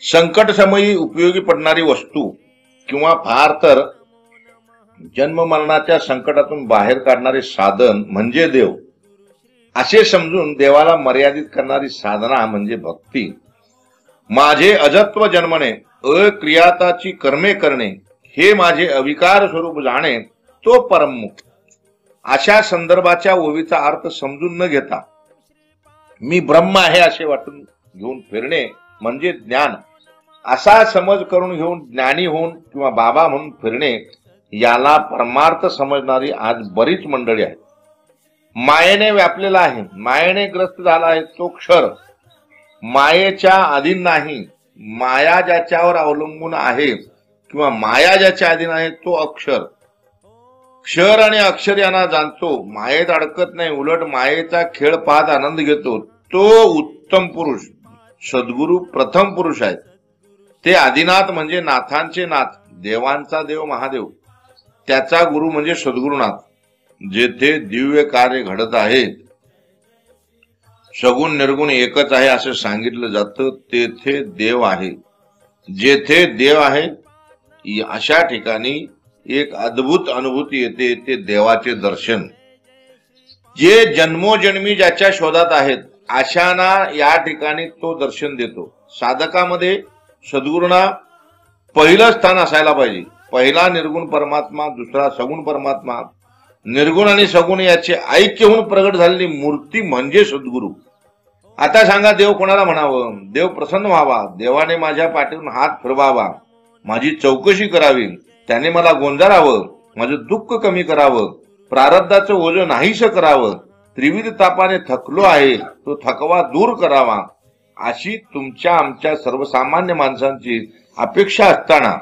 संकट समयी उपयोगी पडणारी वस्तू किंवा फार तर जन्म मरणाच्या संकटातून बाहेर काढणारे साधन म्हणजे देव असे समजून देवाला मर्यादित करणारी साधना म्हणजे भक्ती। माझे अजत्व जन्मने अक्रियाताची कर्मे करणे हे माझे अविकार स्वरूप जाणे तो परममुक्त। अशा संदर्भाच्या ओवीचा अर्थ समजून न घेता मी ब्रह्म आहे असे वाटून घेऊन फिरणे म्हणजे ज्ञान असा समज करून घेऊन ज्ञानी होऊन किंवा बाबा म्हणून फिरणे याला परमार्थ समजणारी आज बरीच मंडळी आहेत। मायेने व्यापलेला आहे, मायेने ग्रस्त झाला आहे तो क्षर मायेच्या अधीन नाही। माया ज्याच्यावर अवलंबून आहे किंवा माया ज्याच्या अधीन आहे तो अक्षर। क्षर आणि अक्षर यांना जाणतो, मायेत अडकत नाही, उलट मायेचा खेळ पाहत आनंद घेतो तो उत्तम पुरुष सद्गुरु प्रथम पुरुष आहेत। ते आदिनाथ म्हणजे नाथांचे नाथ, देवांचा देव महादेव, त्याचा गुरु म्हणजे सद्गुरुनाथ। जेथे दिव्य कार्य घडत आहे सगुण निर्गुण एकच आहे असं सांगितलं जातं तेथे देव आहे। जेथे देव आहे अशा ठिकाणी एक अद्भुत अनुभूती येते, ते देवाचे दर्शन। जे जन्मोजन्मी ज्याच्या शोधात आहेत अशांना या ठिकाणी तो दर्शन देतो। साधकामध्ये सद्गुरूंना पहिलं स्थान असायला पाहिजे। पहिला निर्गुण परमात्मा, दुसरा सगुण परमात्मा। निर्गुण आणि सगुण याचे ऐक्य होऊन प्रगट झालेली मूर्ती म्हणजे सद्गुरू। आता सांगा देव कोणाला म्हणावं? देव प्रसन्न व्हावा, देवाने माझ्या पाठीवरून हात फिरवावा, माझी चौकशी करावी, त्याने मला गोंजारावं, माझं दुःख कमी करावं, प्रारब्धाचं ओझं नाहीस करावं, त्रिविध तापाने थकलो आहे तो थकवा दूर करावा, अशी तुमच्या आमच्या सर्वसामान्य माणसांची अपेक्षा असताना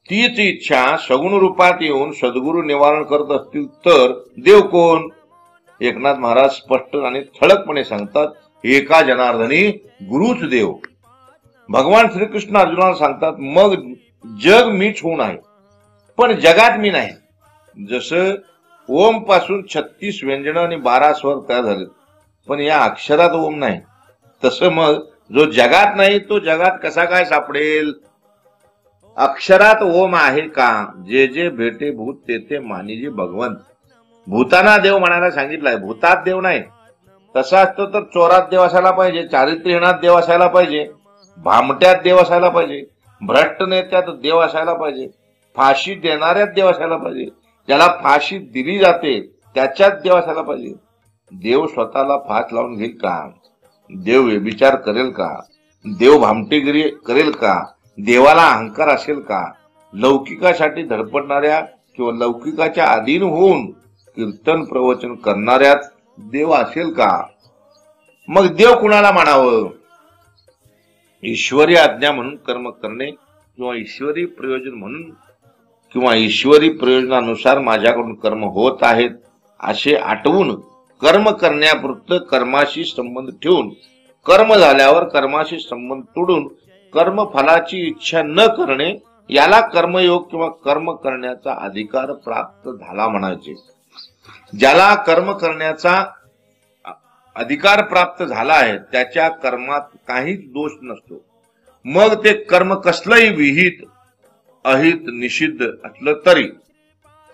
तीच इच्छा सगुण रूपात येऊन सद्गुरू निवारण करत असतील तर देव कोण? एकनाथ महाराज स्पष्ट आणि ठळकपणे सांगतात, एका जनार्दनी गुरुच देव। भगवान श्रीकृष्ण अर्जुनाला सांगतात, मग जग मीच होऊन आहे पण जगात मी नाही। जसं ओम पासून 36 व्यंजन आणि 12 स्वर तयार झाले पण या अक्षरात ओम नाही, तसं मग जो जगात नाही तो जगात कसा काय सापडेल? अक्षरात ओम आहे का? जे जे भेटे भूत तेथे मानिजे भगवंत। भूताना देव म्हणायला सांगितलंय, भूतात देव नाही। तसा असतो तर चोरात देव असायला पाहिजे, चारित्र्यहीनात देव असायला पाहिजे, भामट्यात देव असायला पाहिजे, भ्रष्ट नेत्यात देव असायला पाहिजे, फाशी देणाऱ्यात देव असायला पाहिजे, ज्याला फाशी दिली जाते त्याच्यात देव असायला पाहिजे। देव स्वतःला फास लावून घेईल का? देव व्यभिचार करेल का? देव भामटेगिरी करेल का? देवाला अहंकार असेल का? लौकिकासाठी धडपडणाऱ्या किंवा लौकिकाच्या अधीन होऊन कीर्तन प्रवचन करणाऱ्यात देव असेल का? मग देव कुणाला मानावं? ईश्वरी आज्ञा म्हणून कर्म करणे किंवा ईश्वरी प्रयोजन म्हणून किंवा ईश्वरी प्रयोजनानुसार माझ्याकडून कर्म होत आहेत असे आठवून कर्म करण्यापुरतं कर्माशी संबंध ठेवून कर्म झाल्यावर कर्माशी संबंध तोडून कर्म फलाची इच्छा न करणे याला कर्मयोग किंवा कर्म करण्याचा अधिकार प्राप्त झाला म्हणायचे। ज्याला कर्म करण्याचा अधिकार प्राप्त झाला आहे त्याच्या कर्मात काहीच दोष नसतो। मग ते कर्म कसलंही विहित अहित निषिद्ध असलं तरी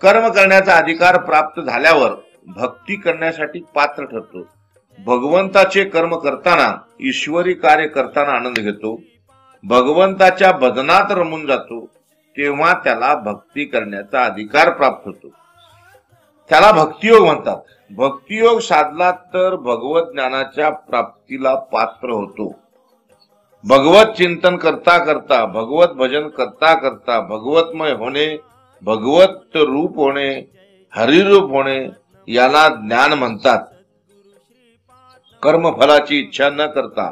कर्म करण्याचा अधिकार प्राप्त झाल्यावर भक्ती करण्यासाठी पात्र ठरतो। भगवंताचे कर्म करताना ईश्वरी कार्य करताना आनंद घेतो, भगवंताच्या भजनात रमून जातो, तेव्हा त्याला भक्ती करण्याचा अधिकार प्राप्त होतो। त्याला भक्तियोग म्हणतात। भक्तियोग साधला तर भगवत ज्ञानाच्या प्राप्तीला पात्र होतो। भगवत चिंतन करता करता, भगवत भजन करता करता भगवतमय होणे, भगवत रूप होणे, हरिरूप होणे याला ज्ञान म्हणतात। कर्मफलाची इच्छा न करता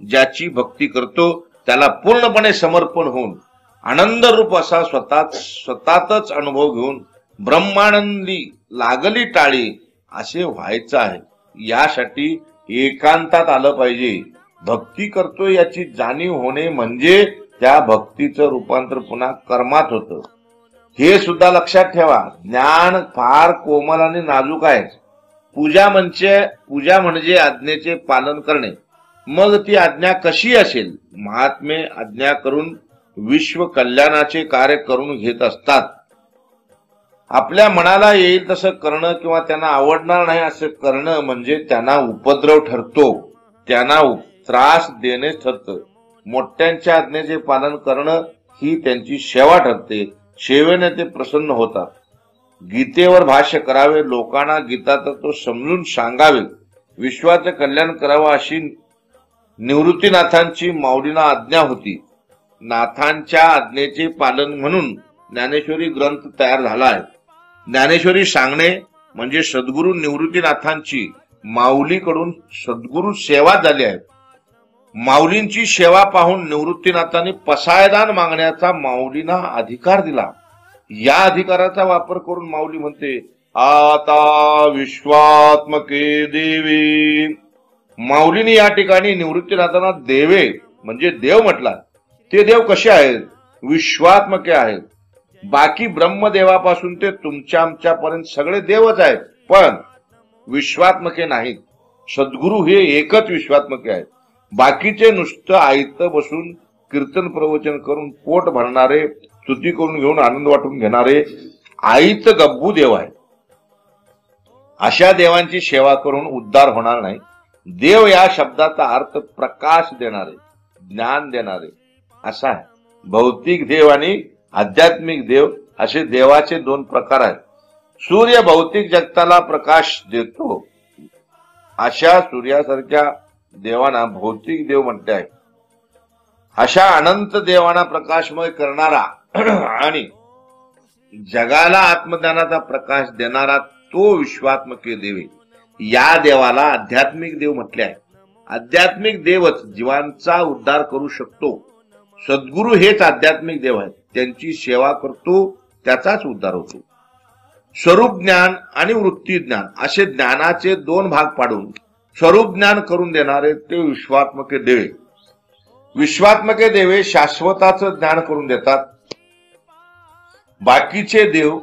ज्याची भक्ती करतो त्याला पूर्णपणे समर्पण होऊन आनंद रूप असा स्वतःच अनुभव घेऊन ब्रह्मानंदी लागली टाळी असे व्हायचं आहे। यासाठी एकांतात आलं पाहिजे। भक्ती करतो याची जाणीव होणे म्हणजे त्या भक्तीचं रूपांतर पुन्हा कर्मात होतं। हे सुद्धा लक्षात ठेवा, ज्ञान फार कोमल आणि नाजूक आहे। पूजा म्हणजे आज्ञेचे पालन करणे, मग ती आज्ञा कशी असेल? महात्मे आज्ञा करून विश्व कल्याणाचे कार्य करून घेत असतात. आपल्या मनाला येईल तसं करणं किंवा त्यांना आवडणार नाही असं करणं म्हणजे त्यांना उपद्रव ठरतो, त्यांना त्रास देणे ठरतं. मोठ्यांच्या आज्ञेचे पालन करणं ही त्यांची सेवा ठरते. सेवेने ते प्रसन्न होतात. गीतेवर भाष्य करावे, लोकांना गीता तत्व समजून सांगावे, विश्वाचे कल्याण करावं अशी निवृत्तीनाथांची माऊलींना आज्ञा होती. नाथांच्या आज्ञेचे पालन म्हणून ज्ञानेश्वरी ग्रंथ तयार झाला आहे. ज्ञानेश्वरी सांगणे म्हणजे सद्गुरू निवृत्तीनाथांची माऊलीकडून सद्गुरू सेवा झाली आहे. माऊलींची सेवा पाहून निवृत्तीनाथांनी पसायदान मागण्याचा माऊलींना अधिकार दिला. या अधिकाराचा वापर करून माऊली म्हणते, आता विश्वात्मके देवे. माऊलीने या ठिकाणी निवृत्तीनाथांना देवे म्हणजे देव म्हटला. ते देव कसे आहेत? विश्वात्मके आहेत. बाकी ब्रह्मदेवापासून ते तुमच्या आमच्यापर्यंत सगळे देवच आहेत, पण विश्वात्मके नाहीत. सद्गुरू हे एकच विश्वात्मके आहेत. बाकीचे नुसतं आयत बसून कीर्तन प्रवचन करून पोट भरणारे, स्तुती करून घेऊन आनंद वाटून घेणारे आयत गब्बू देव आहेत. अशा देवांची सेवा करून उद्धार होणार नाही. देव या शब्दाचा अर्थ प्रकाश देणारे, ज्ञान देणारे असा आहे. भौतिक देव आणि आध्यात्मिक देव असे देवाचे दोन प्रकार आहेत. सूर्य भौतिक जगताला प्रकाश देतो. अशा सूर्यासारख्या देवांना भौतिक देव म्हणते आहे. अशा अनंत देवांना प्रकाशमय करणारा आणि जगाला आत्मज्ञानाचा प्रकाश देणारा तो विश्वात्मके देव. या देवाला आध्यात्मिक देव म्हटले आहे. आध्यात्मिक देवच जीवांचा उद्धार करू शकतो. सद्गुरू हेच आध्यात्मिक देव आहेत. त्यांची सेवा करतो त्याचाच उद्धार होतो. स्वरूप ज्ञान आणि वृत्ती ज्ञान असे ज्ञानाचे दोन भाग पाडून स्वरूप ज्ञान करून देणारे ते विश्वात्मके देवे. विश्वात्मके देवे शाश्वताचं ज्ञान करून देतात. बाकीचे देव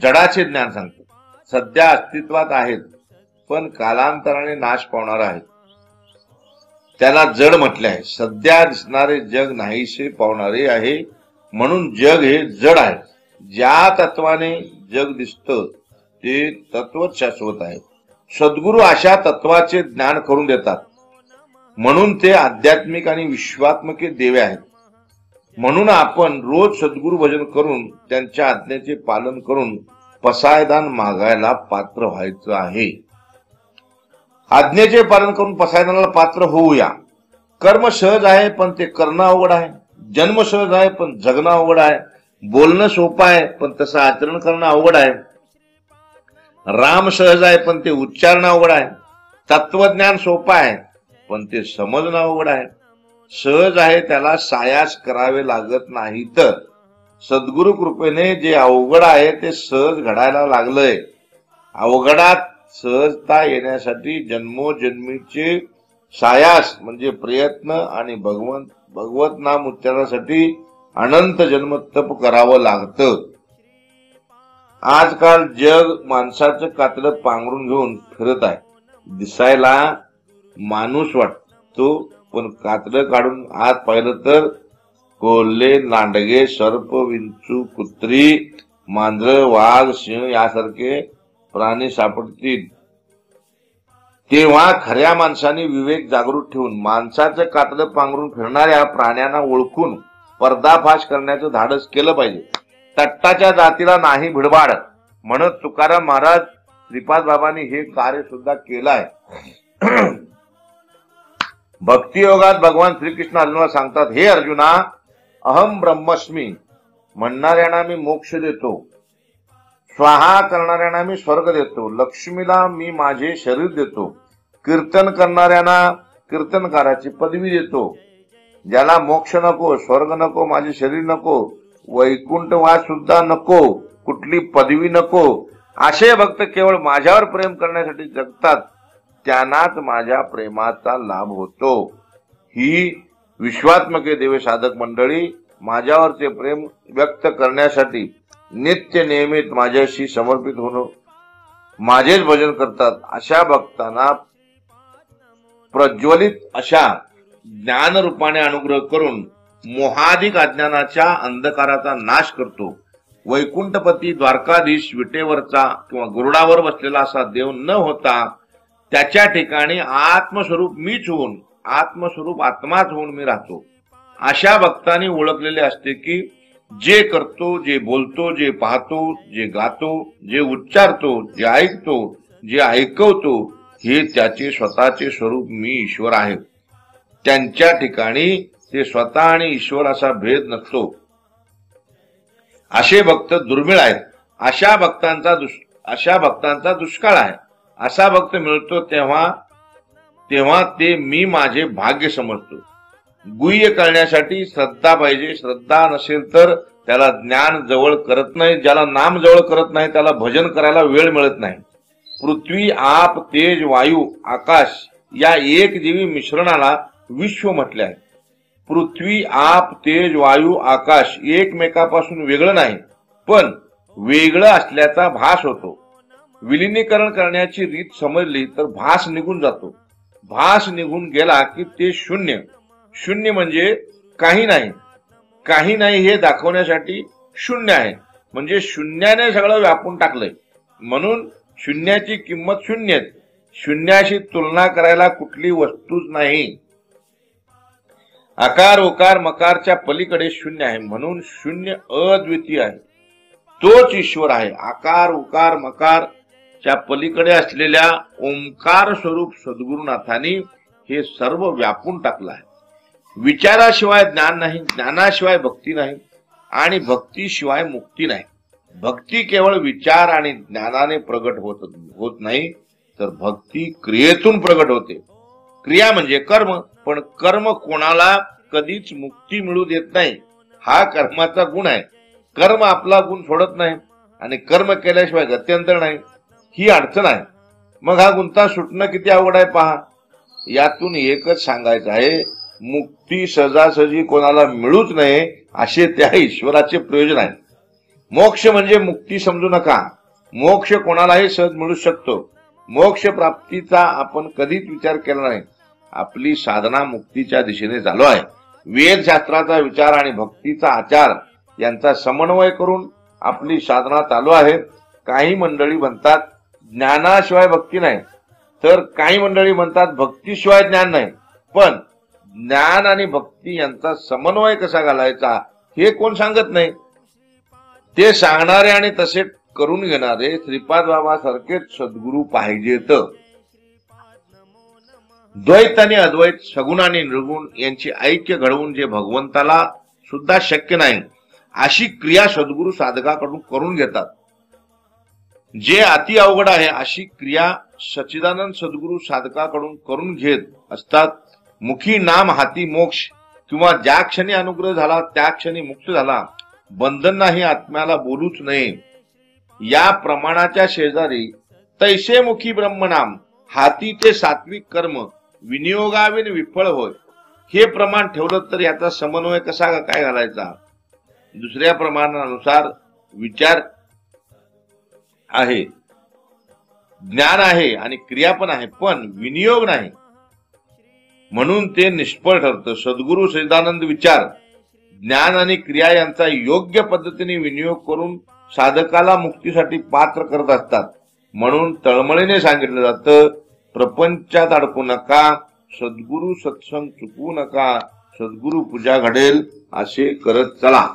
जडाचे ज्ञान सांगतात. सध्या अस्तित्वात आहेत पण कालांतराने नाश पावणार आहेत. त्याला जड म्हटले आहे. सध्या दिसणारे जग नाहीसे पावणारे आहे म्हणून जग हे जड आहे. ज्या तत्वाने जग दिसतं ते तत्व शाश्वत आहे. सद्गुरू अशा तत्वाचे ज्ञान करून देतात म्हणून ते आध्यात्मिक आणि विश्वात्मके देवे आहेत. म्हणून आपण रोज सद्गुरू भजन करून त्यांच्या आज्ञेचे पालन करून पसायदान मागायला पात्र व्हायचं आहे. आज्ञेचे पालन करून पसायदानाला पात्र होऊया. कर्म सहज आहे पण ते करणं अवघड आहे. जन्म सहज आहे पण जगणं अवघड आहे. बोलणं सोपं आहे पण तसं आचरण करणं अवघड आहे. राम सहज आहे पण ते उच्चारणं अवघड आहे. तत्वज्ञान सोपं आहे पण ते समजणं अवघड आहे. सहज आहे त्याला सायास करावे लागत नाही. तर सद्गुरु कृपेने जे अवघड आहे ते सहज घडायला लागलंय. अवघडात सहजता येण्यासाठी जन्मोजन्मीचे सायास म्हणजे प्रयत्न आणि भगवत नाम उच्चारण्यासाठी अनंत जन्म तप करावं लागतं. आजकाल जग माणसाचं कातडं पांघरून घेऊन फिरत आहे. दिसायला माणूस वाटतो पण कातडं काढून आत पाहिलं तर कोल्हे, लांडगे, सर्प, विंचू, कुत्री, मांजर, वाघ, सिंह यासारखे प्राणी सापडतील. तेव्हा खऱ्या माणसाने विवेक जागृत ठेवून माणसाचं कातडं पांघरून फिरणाऱ्या प्राण्यांना ओळखून पर्दाफाश करण्याचं धाडस केलं पाहिजे. तट्टाच्या जातीला नाही भिडबाड म्हणत तुकाराम महाराज श्रीपाद बाबांनी हे कार्य सुद्धा केलं आहे. भक्तियोगात भगवान श्रीकृष्ण अर्जुनाला सांगतात, हे अर्जुना, अहम ब्रह्मस्मी म्हणणाऱ्यांना मी मोक्ष देतो. स्वाहा करणाऱ्यांना मी स्वर्ग देतो. लक्ष्मीला मी माझे शरीर देतो. कीर्तन करणाऱ्यांना कीर्तनकाराची पदवी देतो. ज्याला मोक्ष नको, स्वर्ग नको, माझे शरीर नको, वैकुंठवास सुद्धा नको, कुठली पदवी नको, असे भक्त केवळ माझ्यावर प्रेम करण्यासाठी जगतात त्यांनाच माझ्या प्रेमाचा लाभ होतो. ही विश्वात्मके देवे साधक मंडळी माझ्यावरचे प्रेम व्यक्त करण्यासाठी नित्य नियमित माझ्याशी समर्पित होऊन माझेच भजन करतात. अशा भक्तांना प्रज्वलित अशा ज्ञानरूपाने अनुग्रह करून मोहाधिक अज्ञानाच्या अंधकाराचा नाश करतो. वैकुंठपती द्वारकाधीश विटेवरचा किंवा गरुडावर बसलेला असा देव न होता त्याच्या ठिकाणी आत्मस्वरूप मीच होऊन, आत्मस्वरूप आत्माच होऊन मी राहतो. अशा भक्तांनी ओळखलेले असते की जे करतो, जे बोलतो, जे पाहतो, जे गातो, जे उच्चारतो, जे ऐकतो, जे ऐकवतो हे त्याचे स्वतःचे स्वरूप मी ईश्वर आहे. त्यांच्या ठिकाणी ते स्वतः आणि ईश्वर असा भेद नसतो. असे भक्त दुर्मिळ आहेत. अशा भक्तांचा दुष्काळ आहे. असा भक्त मिळतो तेव्हा ते मी माझे भाग्य समजतो. गुह्य करण्यासाठी श्रद्धा पाहिजे. श्रद्धा नसेल तर त्याला ज्ञान जवळ करत नाही. ज्याला नाम जवळ करत नाही त्याला भजन करायला वेळ मिळत नाही. पृथ्वी, आप, तेज, वायू, आकाश या एकजीवी मिश्रणाला विश्व म्हटले आहे. पृथ्वी, आप, तेज, वायू, आकाश एकमेकापासून वेगळं नाही, पण वेगळं असल्याचा भास होतो. विलिनीकरण करण्याची रीत समजली तर भास निघून जातो. भास निघून गेला की ते शून्य. शून्य म्हणजे काही नाही. काही नाही हे दाखवण्यासाठी शून्य आहे. म्हणजे शून्याने सगळं व्यापून टाकलंय. म्हणून शून्याची किंमत शून्यच. शून्याशी तुलना करायला कुठली वस्तूच नाही. आकार, ओकार, मकारच्या पलीकडे शून्य आहे. म्हणून शून्य अद्वितीय आहे. तोच ईश्वर आहे. आकार, उकार, मकारच्या पलीकडे असलेल्या ओंकार स्वरूप सद्गुरुनाथांनी हे सर्व व्यापून टाकलं आहे. विचाराशिवाय ज्ञान नाही, ज्ञानाशिवाय भक्ती नाही आणि भक्तीशिवाय मुक्ती नाही. भक्ती केवळ विचार आणि ज्ञानाने प्रगट होत नाही, तर भक्ती क्रियेतून प्रगट होते. क्रिया म्हणजे कर्म, पण कर्म कोणाला कधीच मुक्ती मिळू देत नाही. हा कर्माचा गुण आहे. कर्म आपला गुण सोडत नाही आणि कर्म केल्याशिवाय गत्यंतर नाही, ही अडचण आहे. मग हा गुंता सुटणं किती अवघड आहे पहा. यातून एकच सांगायचं आहे, मुक्ती सहजासहजी कोणाला मिळूच नये असे त्या ईश्वराचे प्रयोजन आहे. मोक्ष म्हणजे मुक्ती समजू नका. मोक्ष कोणालाही सहज मिळू शकतो. मोक्ष प्राप्तीचा आपण कधीच विचार केला नाही. आपली साधना मुक्तीच्या दिशेने चालू आहे. वेदशास्त्राचा विचार आणि भक्तीचा आचार यांचा समन्वय करून आपली साधना चालू आहे. काही मंडळी म्हणतात ज्ञानाशिवाय भक्ती नाही, तर काही मंडळी म्हणतात भक्तीशिवाय ज्ञान नाही. पण ज्ञान आणि भक्ती यांचा समन्वय कसा घालायचा हे कोण सांगत नाही. ते सांगणारे आणि तसे करून घेणारे श्रीपाद बाबा सारखेच सद्गुरू पाहिजेत. द्वैत आणि अद्वैत, सगुण आणि निर्गुण यांची ऐक्य घडवून जे भगवंताला सुद्धा शक्य नाही अशी क्रिया सद्गुरू साधकाकडून करून घेतात. जे अति अवघड आहे अशी क्रिया सच्चिदानंद सद्गुरू साधकाकडून करून घेत असतात. मुखी नाम हाती मोक्ष, किंवा ज्या क्षणी अनुग्रह झाला त्या क्षणी मुक्त झाला. बंधन नाही, आत्म्याला बोलूच नये. या प्रमाणाच्या शेजारी तैसे मुखी ब्रह्मनाम, हाती ते सात्विक कर्म, विनियोगाविन विफळ होय. हे प्रमाण ठेवलं तर याचा समन्वय कसा काय घालायचा. दुसऱ्या प्रमाणानुसार विचार आहे, ज्ञान आहे आणि क्रिया पण आहे, पण विनियोग नाही, म्हणून ते निष्फळ ठरतं. सद्गुरू सच्चिदानंद विचार, ज्ञान आणि क्रिया यांचा योग्य पद्धतीने विनियोग करून साधकाला मुक्तीसाठी पात्र करत असतात. म्हणून तळमळीने सांगितलं जातं, प्रपंचात अडकू नका, सद्गुरू सत्संग चुकवू नका, सद्गुरू पूजा घडेल असे करत चला.